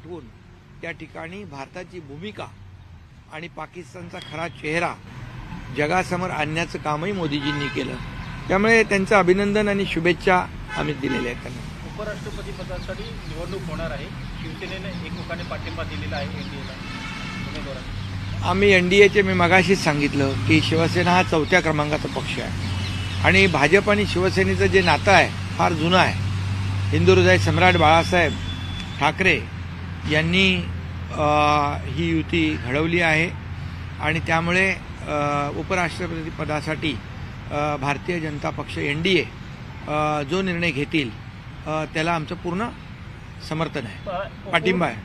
पाठवून त्या ठिकाणी भारताची भूमिका आणि पाकिस्तानचा खरा चेहरा जगासमोर आणण्याचं कामही मोदीजींनी केलं. त्यामुळे त्यांचं अभिनंदन आणि शुभेच्छा आम्ही दिलेल्या आहेत त्यांना. उपराष्ट्रपती पदासाठी निवडणूक होणार आहे. शिवसेनेने एकमुखाने पाठिंबा दिलेला आहे एनडीएला उमेदवारांना. आम्ही एनडीएचे मी मगाशीच सांगितलं की शिवसेना हा 4थ्या क्रमांकाचा पक्ष आहे आणि भाजप आणि शिवसेनेचं जे नातं आहे फार जुनं आहे. हिंदू हृदय सम्राट बाळासाहेब ठाकरे यांनी ही युती घडवली आहे आणि त्यामुळे उपराष्ट्रपती पदासाठी भारतीय जनता पक्ष एनडीए जो निर्णय घेतील त्याला आमचं पूर्ण समर्थन आहे, पाठिंबा आहे.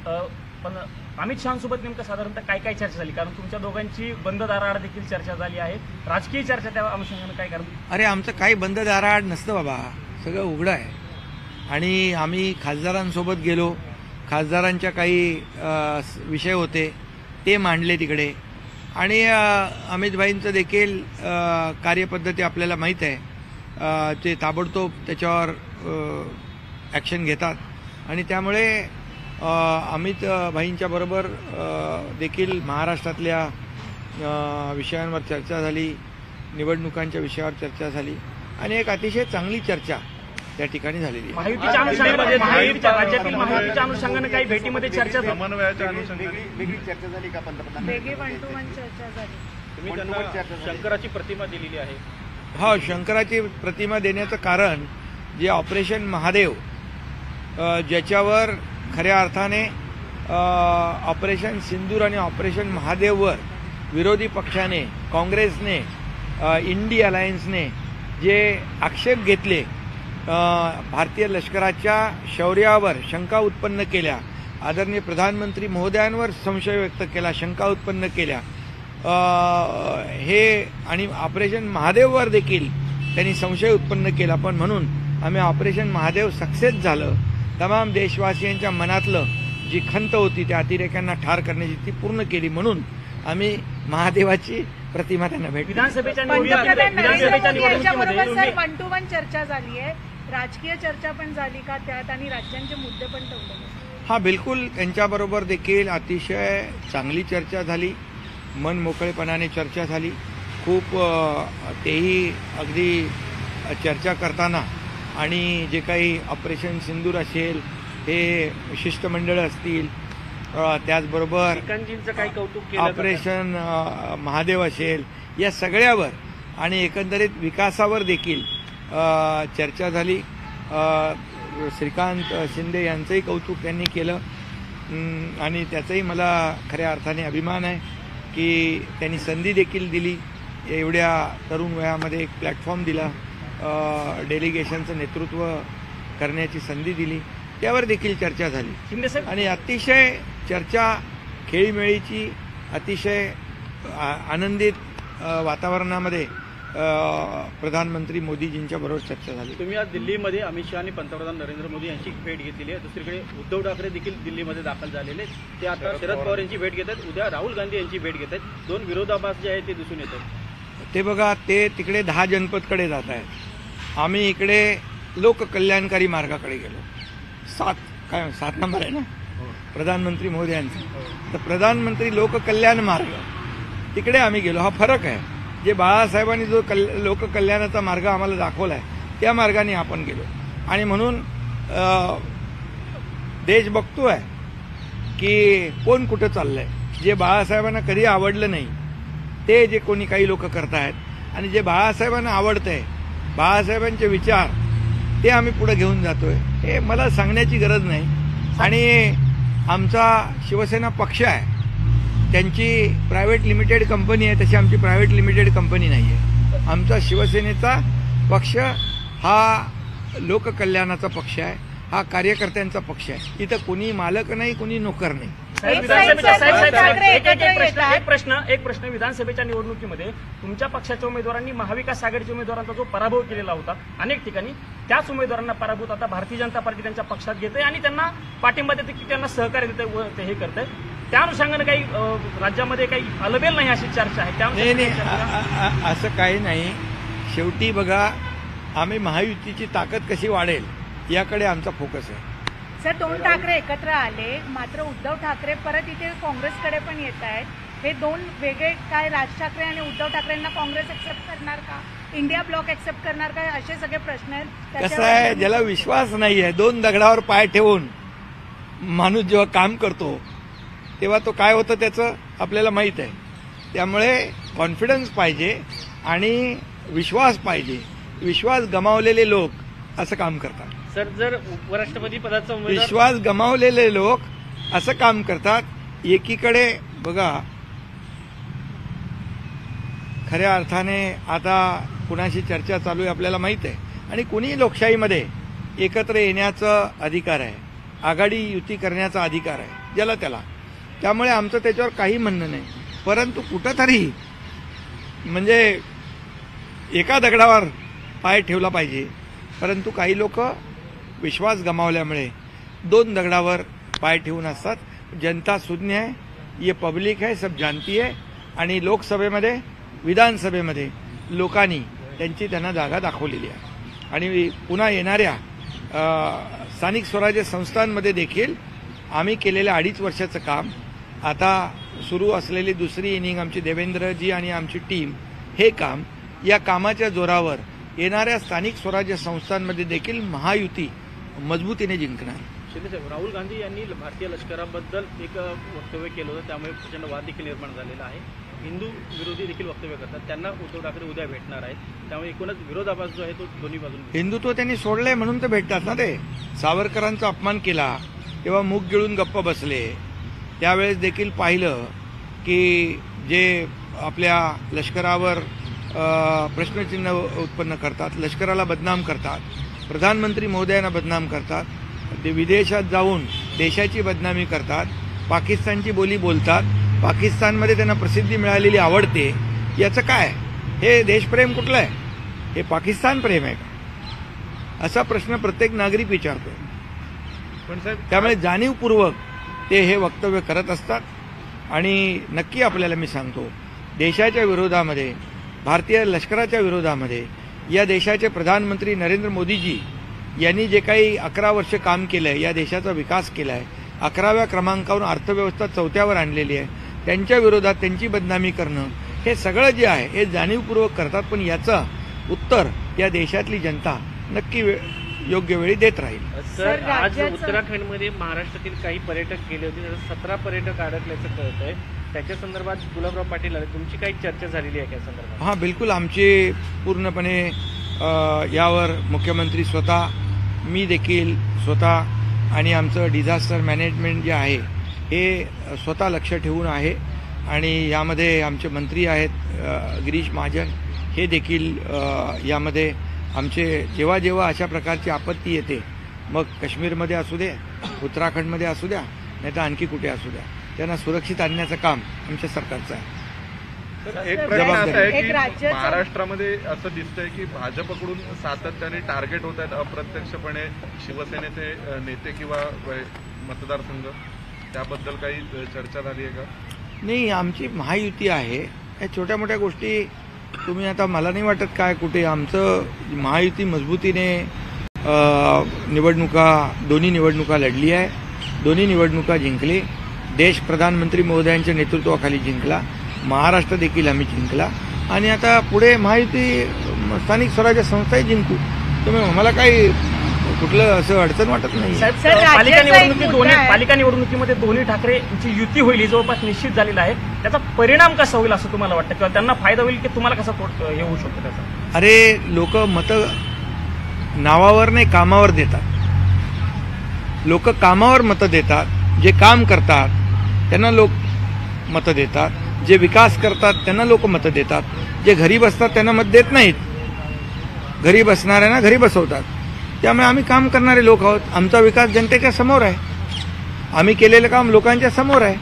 पण अमित शहांसोबत नेमकं साधारणतः काय काय चर्चा झाली? कारण तुमच्या दोघांची बंद दाराआड देखील चर्चा झाली आहे. राजकीय चर्चा त्या अनुषंगाने काय कारण? अरे आमचं काही बंद दाराआड नसतं बाबा, सगळं उघडं आहे. आणि आम्ही खासदारांसोबत गेलो, खासदारांच्या काही विषय होते ते मांडले तिकडे आणि अमितभाईंचं देखील कार्यपद्धती आपल्याला माहीत आहे. ते ताबडतोब त्याच्यावर ॲक्शन घेतात आणि त्यामुळे अमित भाईंच्या बरोबर देखील महाराष्ट्रातल्या विषयांवर चर्चा झाली, निवडणुकांच्या विषयावर चर्चा झाली आणि एक अतिशय चांगली चर्चा त्या ठिकाणी झालेली. राज्यातील महायुतीच्या अनुषंगाने काही भेटीमध्ये चर्चा समन्वयाच्या अनुषंगाने वेगळी चर्चा झाली का? पंतप्रधान वेगळी 1 to 1 चर्चा झाली. तुम्ही त्यांना शंकराची प्रतिमा दिलेली आहे. हो, शंकराची प्रतिमा देण्याचं कारण जे ऑपरेशन महादेव ज्याच्यावर खऱ्या अर्थाने ऑपरेशन सिंदूर आणि ऑपरेशन महादेववर विरोधी पक्षाने, काँग्रेसने, इंडी अलायन्सने जे आक्षेप घेतले, भारतीय लष्कराच्या शौर्यावर शंका उत्पन्न केल्या, आदरणीय प्रधानमंत्री महोदयांवर संशय व्यक्त केला, शंका उत्पन्न केल्या, हे आणि ऑपरेशन महादेववर देखील त्यांनी संशय उत्पन्न केला. पण म्हणून आम्ही ऑपरेशन महादेव सक्सेस झालं. तमाम देशवासियांच्या मनातलं जी खंत होती त्या अतिरेक्यांना ठार करण्याची ती पूर्ण केली. म्हणून आम्ही महादेवाची प्रतिमा त्यांना भेटली. विधानसभेच्या 1 to 1 चर्चा झाली आहे, राजकीय चर्चा पण झाली का त्यात आणि राज्यांचे मुद्दे पण ठेवले? हा, बिलकुल त्यांच्याबरोबर देखील अतिशय चांगली चर्चा झाली, मन मोकळेपणाने चर्चा झाली. खूप तेही अगदी चर्चा करताना आणि जे काही ऑपरेशन सिंदूर असेल, हे शिष्टमंडळ असतील, त्याचबरोबर ऑपरेशन महादेव असेल, या सगळ्यावर आणि एकंदरीत विकासावर देखील चर्चा झाली. श्रीकांत शिंदे यांचंही कौतुक त्यांनी केलं आणि त्याचाही मला खऱ्या अर्थाने अभिमान आहे की त्यांनी संधी देखील दिली, एवढ्या तरुण वयामध्ये एक प्लॅटफॉर्म दिला, डेलिगेशनचं नेतृत्व करण्याची संधी दिली, त्यावर देखील चर्चा झाली. आणि अतिशय चर्चा खेळीमेळीची, अतिशय आनंदित वातावरणामध्ये प्रधानमंत्री मोदीजींच्या बरोबर चर्चा झाली. तुम्ही आज दिल्लीमध्ये अमित शहा आणि पंतप्रधान नरेंद्र मोदी यांची भेट घेतलेली आहे. दुसरीकडे उद्धव ठाकरे देखील दिल्लीमध्ये दाखल झालेले, ते आता शरद पवार यांची भेट घेत आहेत, उद्या राहुल गांधी यांची भेट घेत आहेत. 2 विरोधाभास जे आहे ते दिसून येत आहेत. ते बघा, ते तिकडे 10 जनपदकडे जात आहेत, आम्ही इकडे लोककल्याणकारी मार्गाकडे गेलो. 7 नंबर आहे ना प्रधानमंत्री मोदयांचा, तर प्रधानमंत्री लोककल्याण मार्ग तिकडे आम्ही गेलो. हा फरक आहे. जे बाळासाहेबांनी जो लोककल्याणाचा मार्ग आम्हाला दाखवला आहे त्या मार्गाने आपण गेलो. आणि म्हणून देश बघतोय की कोण कुठं चाललंय. जे बाळासाहेबांना कधी आवडलं नाही ते जे कोणी काही लोक करतायत आणि जे बाळासाहेबांना आवडतंय, बाळासाहेबांचे विचार, ते आम्ही पुढे घेऊन जातोय. हे मला सांगण्याची गरज नाही. आणि आमचा शिवसेना पक्ष आहे, त्यांची प्रायव्हेट लिमिटेड कंपनी आहे, तशी आमची प्रायव्हेट लिमिटेड कंपनी नाही आहे. आमचा शिवसेनेचा पक्ष हा लोककल्याणाचा पक्ष आहे, हा कार्यकर्त्यांचा पक्ष आहे. इथं कोणी मालक नाही, कोणी नोकर नाही. एक प्रश्न विधानसभेच्या निवडणुकीमध्ये तुमच्या पक्षाच्या उमेदवारांनी महाविकास आघाडीच्या उमेदवारांचा जो पराभव केलेला होता अनेक ठिकाणी, त्याच उमेदवारांना पराभूत आता भारतीय जनता पार्टी त्यांच्या पक्षात घेते आणि त्यांना पाठिंबा देते की त्यांना सहकार्य देते व ते हे करते. त्या अनुषंगाने काही राज्यामध्ये काही अलबेल नाही अशी चर्चा आहे. नाही, असं काही नाही. शेवटी बघा, आम्ही महायुतीची ताकद कशी वाढेल याकडे आमचा फोकस आहे. सर, 2 ठाकरे एकत्र आले, मात्र उद्धव ठाकरे परत इथे काँग्रेसकडे पण येत आहेत. हे 2 वेगळे काय, राज ठाकरे आणि उद्धव ठाकरेंना काँग्रेस एक्सेप्ट करणार का, इंडिया ब्लॉक एक्सेप्ट करणार का, असे सगळे प्रश्न आहेत. कसं आहे, ज्याला विश्वास नाहीये, 2 दगडावर पाय ठेवून माणूस जेव्हा काम करतो तेव्हा तो काय होतं त्याचं आपल्याला माहीत आहे. त्यामुळे कॉन्फिडन्स पाहिजे आणि विश्वास पाहिजे. विश्वास गमावलेले लोक असं काम करतात. सर, जर उपराष्ट्रपती पदाचा उमेदवार विश्वास गमावलेले लोक असं काम करतात. एकीकडे बघा, खऱ्या अर्थाने आता कुणाशी चर्चा चालू आहे आपल्याला माहीत आहे, आणि कुणी लोकशाहीमध्ये एकत्र येण्याचा अधिकार आहे, आघाडी युती करण्याचा अधिकार आहे ज्याला त्याला. त्यामुळे आमचं त्याच्यावर काही म्हणणं नाही. परंतु कुठंतरी म्हणजे एका दगडावर पाय ठेवला पाहिजे. परंतु काही लोक विश्वास गमावल्यामुळे 2 दगडावर पाय ठेवून असतात. जनता शून्य आहे, ये पब्लिक है, सब जानती है. आणि लोकसभेमध्ये, विधानसभेमध्ये लोकांनी त्यांना जागा दाखवलेली आहे. आणि पुन्हा येणाऱ्या स्थानिक स्वराज्य संस्थांमध्ये देखील आम्ही केलेल्या 2.5 वर्षाचं काम, आता सुरू असलेली दुसरी इनिंग आमची देवेंद्रजी आणि आमची टीम, हे काम, या कामाच्या जोरावर येणाऱ्या स्थानिक स्वराज्य संस्थांमध्ये देखील महायुती मजबूतीने जिंकणार. शिंदेसाहेब, राहुल गांधी यांनी भारतीय लष्कराबद्दल एक वक्तव्य केलं होतं, त्यामुळे प्रचंड वाद देखील निर्माण झालेला आहे. हिंदू विरोधी देखील वक्तव्य करतात. त्यांना उद्धव ठाकरे उद्या भेटणार आहेत. त्यामुळे एकूणच विरोधाभास जो आहे तो दोन्ही बाजून. हिंदुत्व त्यांनी सोडलंय म्हणून तर भेटतात ना. ते सावरकरांचा अपमान केला तेव्हा मूग गिळून गप्प बसले. त्यावेळेस देखील पाहिलं की जे आपल्या लष्करावर प्रश्नचिन्ह उत्पन्न करतात, लष्कराला बदनाम करतात, प्रधानमंत्री महोदयांना बदनाम करतात, ते विदेशात जाऊन देशाची बदनामी करतात, पाकिस्तानची बोली बोलतात, पाकिस्तानमध्ये त्यांना प्रसिद्धी मिळालेली आवडते. याचं काय, हे देशप्रेम कुठलं आहे? हे पाकिस्तान प्रेम आहे का? असा प्रश्न प्रत्येक नागरिक विचारतो. पण साहेब, त्यामुळे जाणीवपूर्वक ते हे वक्तव्य करत असतात. आणि नक्की आपल्याला मी सांगतो, देशाच्या विरोधामध्ये, भारतीय लष्कराच्या विरोधामध्ये या देशाचे प्रधानमंत्री नरेंद्र मोदीजी यांनी जे काही 11 वर्ष काम केलं आहे, या देशाचा विकास केला आहे, 11व्या क्रमांकावरून अर्थव्यवस्था 4थ्यावर आणलेली आहे, त्यांच्या विरोधात त्यांची बदनामी करणं, हे सगळं जे आहे हे जाणीवपूर्वक करतात. पण याचं उत्तर या देशातली जनता नक्की योग्य वेळी देत राहील. सर, आज उत्तराखंडमध्ये महाराष्ट्रातील काही पर्यटक गेले होते, 17 पर्यटक अडकल्याचं कळत आहे. त्याच्या संदर्भात गुलाबराव पाटील आले, तुमची काही चर्चा झालेली आहे त्या संदर्भात? हां, बिलकुल. आमची पूर्णपणे यावर मुख्यमंत्री स्वतः, मी देखील स्वतः आणि आमचं डिझास्टर मॅनेजमेंट जे आहे हे स्वतः लक्ष ठेवून आहे. आणि यामध्ये आमचे मंत्री आहेत गिरीश महाजन, हे देखील यामध्ये आमचे जेव्हा जेव्हा अशा प्रकारची आपत्ती येते, मग काश्मीरमध्ये असू दे, उत्तराखंडमध्ये असू द्या, नाही तर आणखी कुठे असू द्या, त्यांना सुरक्षित आणण्याचं काम आमच्या सरकारचं आहे. एक प्रश्न असा आहे एक की राज्याचं- महाराष्ट्रामध्ये असं दिसतंय की भाजपकडून सातत्याने टार्गेट होत आहेत अप्रत्यक्षपणे शिवसेनेचे नेते किंवा मतदारसंघ. त्याबद्दल काही चर्चा झाली आहे का? नाही, आमची महायुती आहे. या छोट्या मोठ्या गोष्टी तुम्ही आता, मला नाही वाटत काय कुठे. आमचं महायुती मजबूतीने दोन्ही निवडणुका लढली आहे, दोन्ही निवडणुका जिंकली. देश प्रधानमंत्री महोदयांच्या नेतृत्वाखाली जिंकला, महाराष्ट्र देखील आम्ही जिंकला. आणि आता पुढे महायुती स्थानिक स्वराज्य संस्थाही जिंकू. त्यामुळे मला काही कुठलं असं अडचण वाटत नाही. सर, पालिका निवडणुकीमध्ये दोन्ही ठाकरेंची युती होईल, ही जवळपास निश्चित झालेला आहे. त्याचा परिणाम कसा होईल असं तुम्हाला वाटतं, किंवा त्यांना फायदा होईल की तुम्हाला कसा हे होऊ शकतो त्याचा? अरे, लोक मतं नावावर नाही, कामावर देतात. लोक कामावर मतं देतात. जे काम करतात त्यांना लोक मतं देतात, जे विकास करतात त्यांना लोक मतं देतात, जे घरी बसतात त्यांना मत देत नाहीत. घरी बसणाऱ्यांना घरी बसवतात. त्यामुळे आम्ही काम करणारे लोक आहोत. आमचा विकास जनतेच्या समोर आहे, आम्ही केलेलं काम लोकांच्या समोर आहे.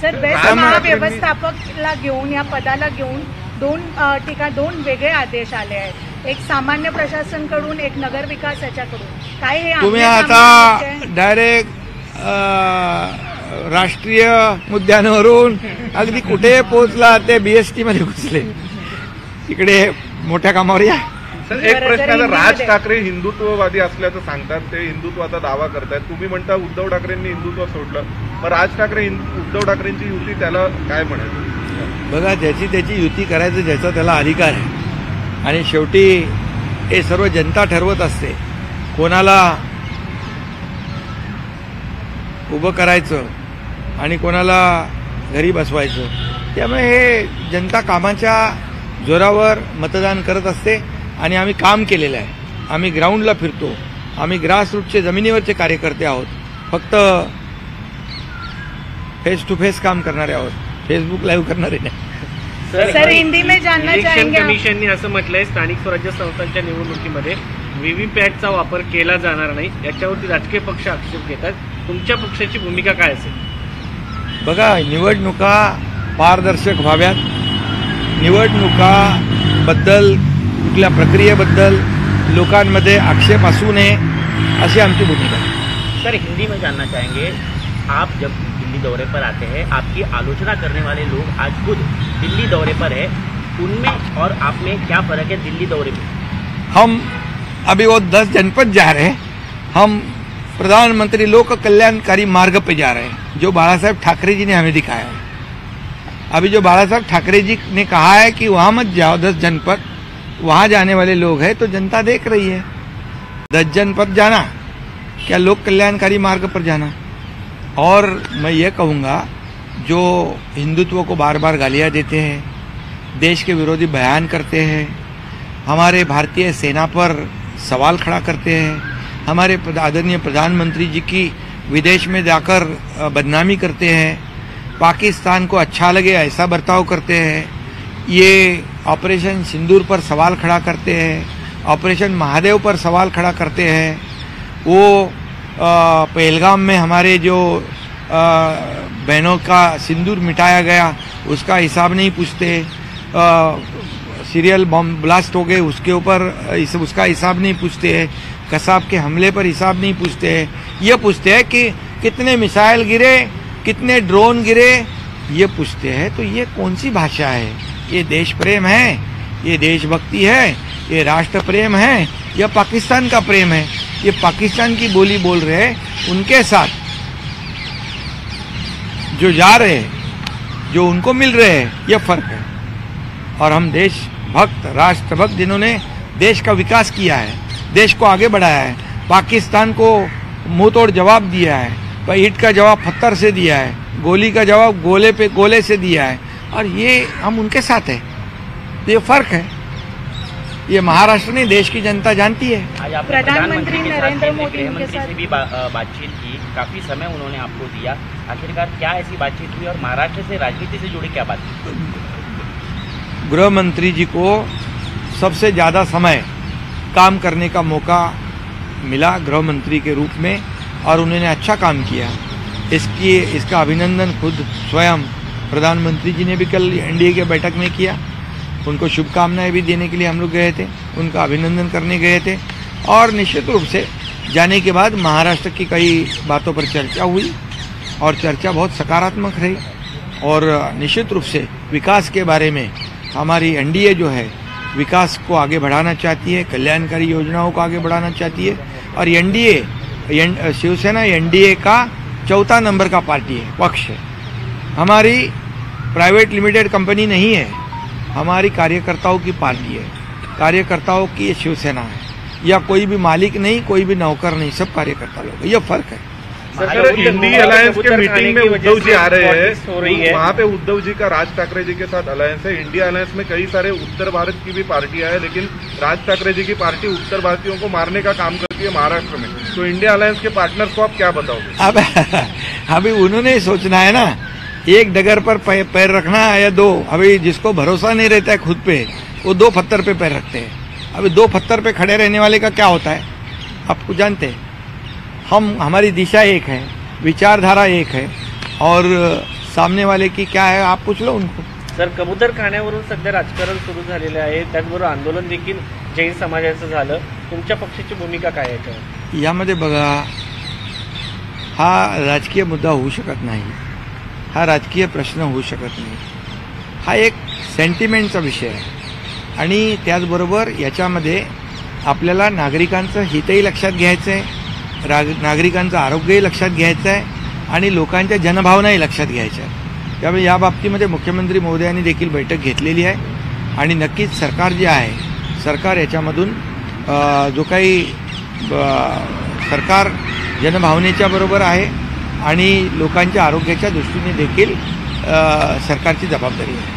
सर, बेस्ट महाव्यवस्थापकला घेऊन, या पदाला घेऊन दोन वेगळे आदेश आले आहेत. एक सामान्य प्रशासनकडून, एक नगर विकास याच्याकडून. काय हे तुम्ही आता डायरेक्ट राष्ट्रीय मुद्द्यांवरून अगदी कुठे पोहोचला, ते BST मध्ये घुसले. इकडे मोठ्या कामावर या. सर एक जर प्रश्न आता राज हिंदीमध्ये- ठाकरे हिंदुत्ववादी असल्याचं सांगतात, ते हिंदुत्वाचा दावा करतायत. तुम्ही म्हणता उद्धव ठाकरेंनी हिंदुत्व सोडलं, मग राज ठाकरे उद्धव ठाकरेंची युती त्याला काय म्हणायचं? बघा, त्याची युती करायचं ज्याचा त्याला अधिकार आहे आणि शेवटी हे सर्व जनता ठरवत असते कोणाला उभं करायचं आणि कोणाला घरी बसवायचं. त्यामुळे हे जनता कामाच्या जोरावर मतदान करत असते आणि आम्ही काम केलेलं आहे. आम्ही ग्राउंडला फिरतो, आम्ही ग्रासरूटचे जमिनीवरचे कार्यकर्ते आहोत. फक्त फेस टू फेस काम करणारे आहोत, फेसबुक लाईव्ह करणारे नाही. सर हिंदी में जानना इलेक्शन चाहेंगे आप? कमिशननी असं म्हटलंय स्थानिक स्वराज्य संस्थांच्या निवडणुकीमध्ये व्हीव्हीपॅटचा वापर केला जाणार नाही, याच्यावरती राजकीय पक्ष आक्षेप घेतात. तुमच्या पक्षाची भूमिका काय असेल? बघा, निवडणुका पारदर्शक व्हाव्यात, निवडणुकाबद्दल कुठल्या प्रक्रियेबद्दल लोकांमध्ये आक्षेप असू नये अशी आमची भूमिका आहे. सर हिंदी में जानना चाहेंगे, आप जब दिल्ली दौरे पर आते हैं, आपकी आलोचना करने वाले लोग आज खुद दिल्ली दौरे पर है, उनमें और आप में क्या फर्क है दिल्ली दौरे में? हम अभी वो 10 जनपद जा रहे हैं, हम प्रधानमंत्री लोक कल्याणकारी मार्ग पे जा रहे हैं जो बाला साहेब ठाकरे जी ने हमें दिखाया है. अभी जो बाला साहेब ठाकरे जी ने कहा है कि वहां मत जाओ, 10 जनपद वहां जाने वाले लोग हैं, तो जनता देख रही है. 10 जनपद जाना क्या लोक कल्याणकारी मार्ग पर जाना. और मैं ये कहूँगा, जो हिंदुत्व को बार बार गालियाँ देते हैं, देश के विरोधी बयान करते हैं, हमारे भारतीय सेना पर सवाल खड़ा करते हैं, हमारे आदरणीय प्रधानमंत्री जी की विदेश में जाकर बदनामी करते हैं, पाकिस्तान को अच्छा लगे ऐसा बर्ताव करते हैं, ये ऑपरेशन सिंदूर पर सवाल खड़ा करते हैं, ऑपरेशन महादेव पर सवाल खड़ा करते हैं, वो पहलगाम में हमारे जो बहनों का सिंदूर मिटाया गया उसका हिसाब नहीं पूछते, सीरियल बॉम्ब ब्लास्ट हो गए उसके ऊपर उसका हिसाब नहीं पूछते हैं, कसाब के हमले पर हिसाब नहीं पूछते हैं. ये पूछते हैं कि कितने मिसाइल गिरे, कितने ड्रोन गिरे, ये पूछते हैं. तो ये कौन सी भाषा है? ये देश प्रेम है, ये देशभक्ति है, ये राष्ट्र प्रेम है, यह पाकिस्तान का प्रेम है. ये पाकिस्तान की बोली बोल रहे हैं, उनके साथ जो जा रहे हैं, जो उनको मिल रहे हैं, यह फर्क है. और हम देशभक्त, राष्ट्रभक्त, जिन्होंने देश का विकास किया है, देश को आगे बढ़ाया है, पाकिस्तान को मुंह तोड़ जवाब दिया है, ईंट का जवाब पत्थर से दिया है, गोली का जवाब गोले से दिया है, और ये हम उनके साथ हैं. ये फर्क है. ये महाराष्ट्र नहीं, देश की जनता जानती है. आज आपने प्रधानमंत्री के साथ नरेंद्र केंद्रीय मोदी गृह के मंत्री साथ से भी बातचीत की, काफी समय उन्होंने आपको दिया. आखिरकार क्या ऐसी बातचीत हुई और महाराष्ट्र से राजनीति से जुड़ी क्या बात? गृह मंत्री जी को सबसे ज़्यादा समय काम करने का मौका मिला गृह मंत्री के रूप में, और उन्होंने अच्छा काम किया. इसका अभिनंदन खुद स्वयं प्रधानमंत्री जी ने भी कल एनडीए के बैठक में किया. उनको शुभकामनाएं भी देने के लिए हम लोग गए थे, उनका अभिनंदन करने गए थे. और निश्चित रूप से जाने के बाद महाराष्ट्र की कई बातों पर चर्चा हुई और चर्चा बहुत सकारात्मक रही. और निश्चित रूप से विकास के बारे में हमारी एनडीए जो है विकास को आगे बढ़ाना चाहती है, कल्याणकारी योजनाओं को आगे बढ़ाना चाहती है. और एनडीए शिवसेना एनडीए का 4था नंबर का पार्टी है, पक्ष है. हमारी प्राइवेट लिमिटेड कंपनी नहीं है, हमारी कार्यकर्ताओं की पार्टी है, कार्यकर्ताओं की ये शिवसेना है. या कोई भी मालिक नहीं, कोई भी नौकर नहीं, सब कार्यकर्ता लोग. ये फर्क है. सर इंडी अलायंस के मीटिंग में उद्धव जी आ रहे हो रही हैं, है। वहाँ पे उद्धव जी का राज ठाकरे जी के साथ अलायंस है. इंडिया अलायंस में कई सारे उत्तर भारत की भी पार्टियां हैं, लेकिन राज ठाकरे जी की पार्टी उत्तर भारतीयों को मारने का काम करती है महाराष्ट्र में. तो इंडिया अलायंस के पार्टनर्स को आप क्या बताओगे? अब अभी उन्होंने सोचना है ना, एक डगर पर पैर रखना है या 2. अभी जिसको भरोसा नहीं रहता है खुद पे, वो 2 पत्थर पे पैर रखते हैं. अभी 2 पत्थर पे खड़े रहने वाले का क्या होता है आपको जानते हैं. हमारी दिशा एक है, विचारधारा एक है, और सामने वाले की क्या है आप पूछ लो उनको. सर कबूतर खाण्यावरून सध्या राजकारण सुरू झालेलं आहे, त्याचबरोबर आंदोलन देखील जैन समाजाचं झालं. तुमच्या पक्षाची भूमिका काय आहे याच्यावर? यामध्ये बघा, हा राजकीय मुद्दा होऊ शकत नाही, हा राजकीय प्रश्न होऊ शकत नाही. हा एक सेंटिमेंटचा विषय आहे. आणि त्याचबरोबर याच्यामध्ये आपल्याला नागरिकांचं हितही लक्षात घ्यायचं आहे, नागरिकांचं आरोग्यही लक्षात घ्यायचं आहे आणि लोकांच्या जनभावनाही लक्षात घ्यायच्या आहेत. त्यामुळे या बाबतीमध्ये मुख्यमंत्री महोदयांनी देखील बैठक घेतलेली आहे आणि नक्कीच सरकार जे आहे, सरकार याच्यामधून जो काही सरकार जनभावनेच्या बरोबर आहे आणि लोकांच्या आरोग्याच्या दृष्टीने देखील सरकारची जबाबदारी आहे.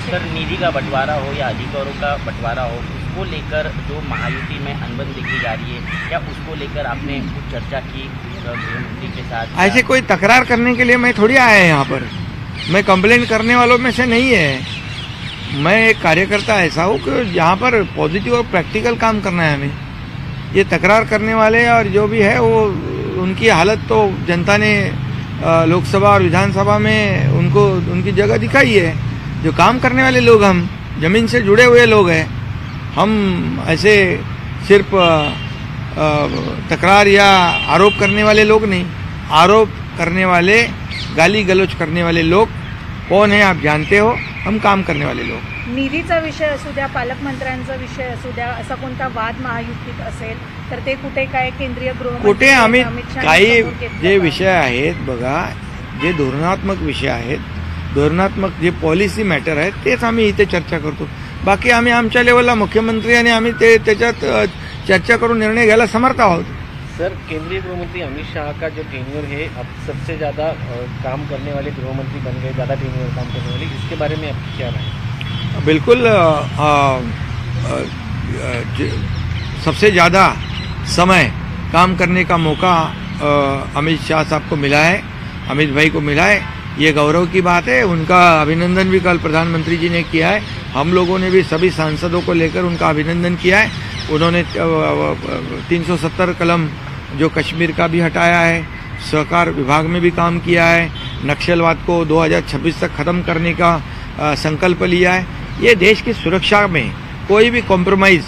सर, निधि का बंटवारा हो या अधिकारों का बंटवारा हो, उसको लेकर जो महायुति में अनबन देखी जा रही है, क्या उसको लेकर आपने कुछ चर्चा की गृहमंत्री के साथ? ऐसे कोई तकरार करने के लिए मैं थोड़ी आया यहाँ पर, मैं कंप्लेंट करने वालों में से नहीं है। मैं एक कार्यकर्ता ऐसा हूँ कि यहाँ पर पॉजिटिव और प्रैक्टिकल काम करना है हमें। ये तकरार करने वाले और जो भी है वो उनकी हालत तो जनता ने लोकसभा और विधानसभा में उनको उनकी जगह दिखाई है। जो काम करने वाले लोग, हम जमीन से जुड़े हुए लोग हैं, हम ऐसे सिर्फ तकरार या आरोप करने वाले लोग नहीं। आरोप करने वाले, गाली गलौज करने वाले लोग कौन है आप जानते हो, हम काम करने वाले लोग। निधीचा विषय असू द्या, पालकमंत्र्यांचा विषय असू द्या, असा कोणता वाद महायुतीत असेल तर ते कुठे काय केंद्रीय गृहमंत्री कुठे आम्ही अमित शहा काही यांनी समोर घेतलं जे का? विषय आहेत बघा, जे धोरणात्मक विषय आहेत, धोरणात्मक जे पॉलिसी मॅटर आहेत तेच आम्ही इथे चर्चा करतो। बाकी आम्ही आमच्या लेवलला मुख्यमंत्री आणि आम्ही ते त्याच्यात चर्चा करून निर्णय घ्यायला समर्थ आहोत। सर, केंद्रीय गृहमंत्री अमित शाह का जो टेन्योर है, अब सबसे ज़्यादा काम करने वाले गृहमंत्री बन गए, ज़्यादा टेन्योर काम करने वाले, इसके बारे में आपकी क्या राय है? बिल्कुल सबसे ज़्यादा समय काम करने का मौका अमित शाह साहब को मिला है, अमित भाई को मिला है। ये गौरव की बात है। उनका अभिनंदन भी कल प्रधानमंत्री जी ने किया है। हम लोगों ने भी सभी सांसदों को लेकर उनका अभिनंदन किया है। उन्होंने 370 कलम जो कश्मीर का भी हटाया है, सहकार विभाग में भी काम किया है, नक्सलवाद को 2026 तक खत्म करने का संकल्प लिया है। ये देश की सुरक्षा में कोई भी कॉम्प्रोमाइज़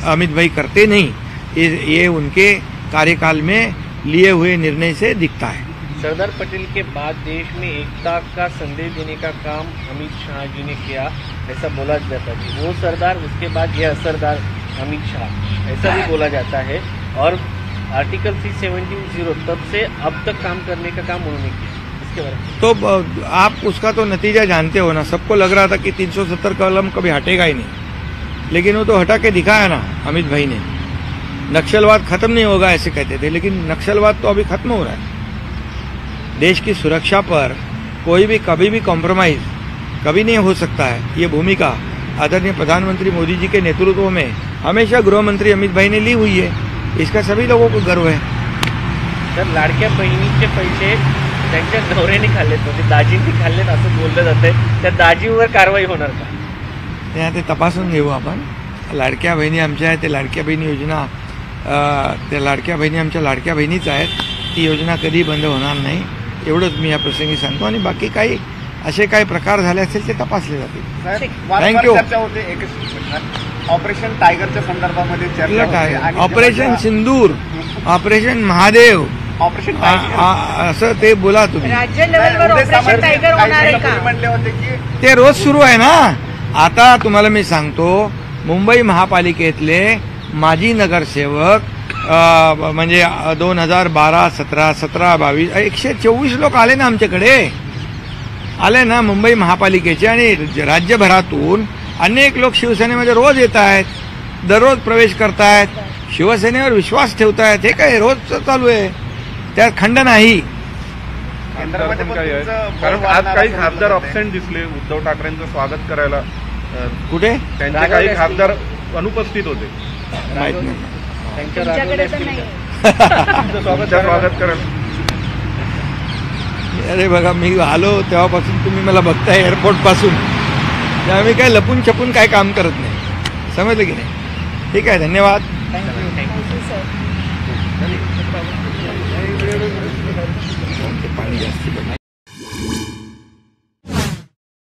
अमित भाई करते नहीं, ये उनके कार्यकाल में लिए हुए निर्णय से दिखता है। सरदार पटेल के बाद देश में एकता का संदेश देने का काम अमित शाह जी ने किया, ऐसा बोला जाता है। वो सरदार, उसके बाद यह सरदार अमित शाह, ऐसा भी बोला जाता है। और आर्टिकल 370 तब से अब तक काम करने का काम उन्होंने किया, इसके बारे में तो आप उसका तो नतीजा जानते हो ना। सबको लग रहा था कि 370 कलम कभी हटेगा ही नहीं, लेकिन वो तो हटा के दिखाया ना अमित भाई ने। नक्सलवाद खत्म नहीं होगा ऐसे कहते थे, लेकिन नक्सलवाद तो अभी खत्म हो रहा है। देश की सुरक्षा पर कोई भी कभी भी कॉम्प्रोमाइज कभी नहीं हो सकता है। ये भूमिका आदरणीय प्रधानमंत्री मोदी जी के नेतृत्व में हमेशा गृहमंत्री अमित भाई ने ली हुई है। इसका सभी लोगों को गर्व है। तर लाडक्या बहिणीचे पैसे त्यांच्या नवऱ्याने खाल्लेत, म्हणजे दाजींनी खाल्लेत असं बोललं जातंय, त्या दाजीवर कारवाई होणार का? ते तपासून घेऊ आपण। लाडक्या बहिणी आमच्या आहेत, ते लाडक्या बहिणी योजना, त्या लाडक्या बहिणी आमच्या लाडक्या बहिणीच आहेत। ती योजना कधी बंद होणार नाही, एवढंच मी या प्रसंगी सांगतो। आणि बाकी काही असे काही प्रकार झाले असेल ते तपासले जातील। थँक्यू। ऑपरेशन टायगरच्या संदर्भामध्ये चर्चा होते आणि ऑपरेशन सिंदूर, ऑपरेशन महादेव, ऑपरेशन असं ते बोला तुम्ही। राज्य लेवलवर ऑपरेशन टायगर होणार आहे का? म्हणले होते की ते रोज सुरू आहे ना। आता तुम्हाला मी सांगतो, मुंबई महापालिकेतले माजी नगरसेवक म्हणजे 2012, 17, 17, 22, 124 लोक आले ना आमच्याकडे, आले ना मुंबई महापालिकेचे। आणि राज्यभरातून अनेक लोक शिवसेनेमध्ये रोज येत आहेत, दररोज प्रवेश करतायत, शिवसेनेवर विश्वास ठेवतायत। हे काय रोज चालू आहे, त्यात खंड नाही। केंद्रामध्ये पण तुमचं कारण बळ आज वाढणार काही असं खासदार म्हणत अब्सेंट दिसले उद्धव ठाकरेंचं स्वागत करायला। कुठे त्यांचे काही खासदार अनुपस्थित होते, माहित नाही। त्यांच्या तुमच्याकडे तर नाही। तुमचं स्वागत करायला। अरे बघा, मी आलो तेव्हापासून तुम्ही मला बघताय एअरपोर्ट पासून, त्यामुळे मी काय लपून छपून काय काम करत नाही, समजलं की नाही? ठीक आहे, धन्यवाद। Thank you sir. पाणी जास्त